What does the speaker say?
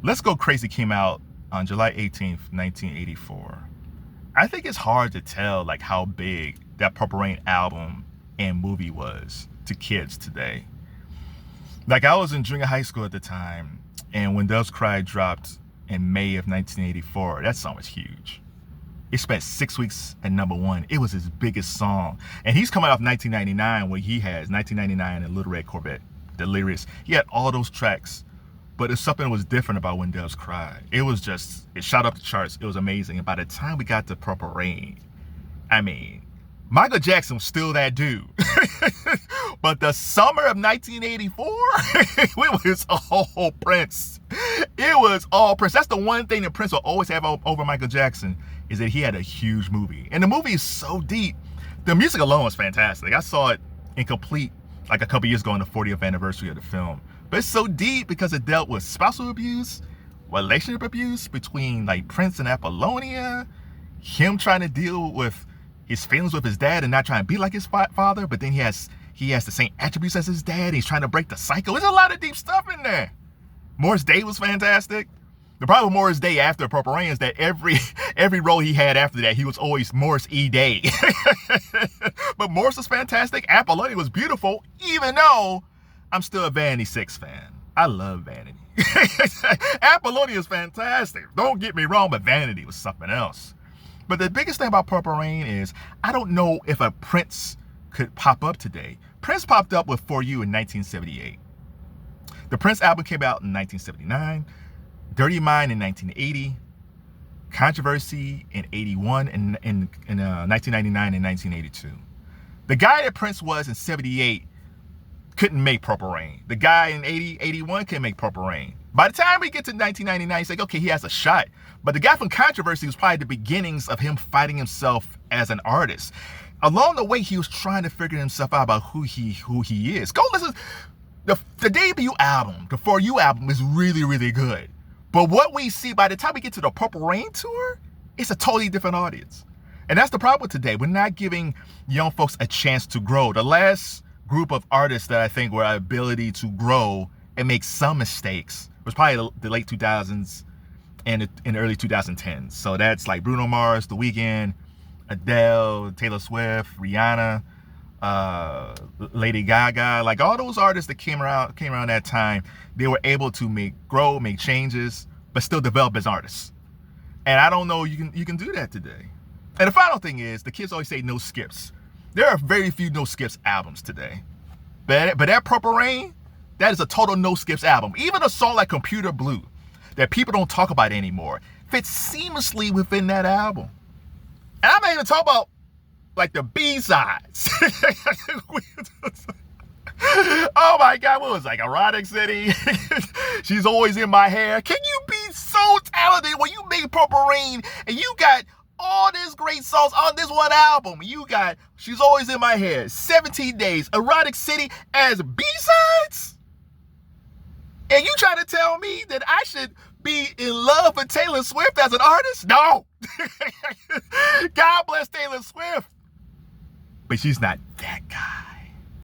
Let's Go Crazy came out on July 18th, 1984. I think it's hard to tell like how big that Purple Rain album and movie was to kids today. Like I was in junior high school at the time, and when Doves Cry dropped in May of 1984, that song was huge. It spent 6 weeks at #1. It was his biggest song. And he's coming off 1999, where he has 1999 and Little Red Corvette, Delirious. He had all those tracks, but it's something that was different about When Doves Cry. It shot up the charts. It was amazing. And by the time we got to Purple Rain, I mean, Michael Jackson was still that dude. But the summer of 1984, it was all Prince. It was all Prince. That's the one thing that Prince will always have over Michael Jackson, is that he had a huge movie. And the movie is so deep. The music alone is fantastic. I saw it incomplete like a couple years ago on the 40th anniversary of the film. But it's so deep because it dealt with spousal abuse, relationship abuse between like Prince and Apollonia, him trying to deal with his feelings with his dad and not trying to be like his father, but then he has the same attributes as his dad. He's trying to break the cycle. There's a lot of deep stuff in there. Morris Day was fantastic. The problem with Morris Day after Purple Rain is that every role he had after that, he was always Morris E. Day. But Morris was fantastic. Apollonia was beautiful, even though I'm still a Vanity 6 fan. I love Vanity. Apollonia is fantastic. Don't get me wrong, but Vanity was something else. But the biggest thing about Purple Rain is I don't know if a Prince could pop up today. Prince popped up with For You in 1978. The Prince album came out in 1979, Dirty Mind in 1980, Controversy in 81, and in 1999 and 1982. The guy that Prince was in 78 couldn't make Purple Rain. The guy in 81 couldn't make Purple Rain. By the time we get to 1999, it's like, okay, he has a shot. But the guy from Controversy was probably the beginnings of him fighting himself as an artist. Along the way, he was trying to figure himself out about who he is. Go listen. The debut album, the For You album, is really, really good. But what we see by the time we get to the Purple Rain tour, it's a totally different audience. And that's the problem today. We're not giving young folks a chance to grow. The last group of artists that I think were our ability to grow and make some mistakes was probably the late 2000s and in the early 2010s. So that's like Bruno Mars, The Weeknd, Adele, Taylor Swift, Rihanna, Lady Gaga, like all those artists that came around that time. They were able to make changes, but still develop as artists. And I don't know you can do that today. And the final thing is, the kids always say no skips. There are very few no skips albums today. But that Purple Rain, that is a total no skips album. Even a song like Computer Blue, that people don't talk about anymore, fits seamlessly within that album. And I'm not even talking about like the B-sides. Oh my God, what was it, like Erotic City? She's Always in My Hair. Can you be so talented when you make Purple Rain and you got all these great songs on this one album? You got She's Always in My Hair, 17 Days, Erotic City as B-sides? And you trying to tell me that I should be in love with Taylor Swift as an artist? No. God bless Taylor Swift. But she's not that guy.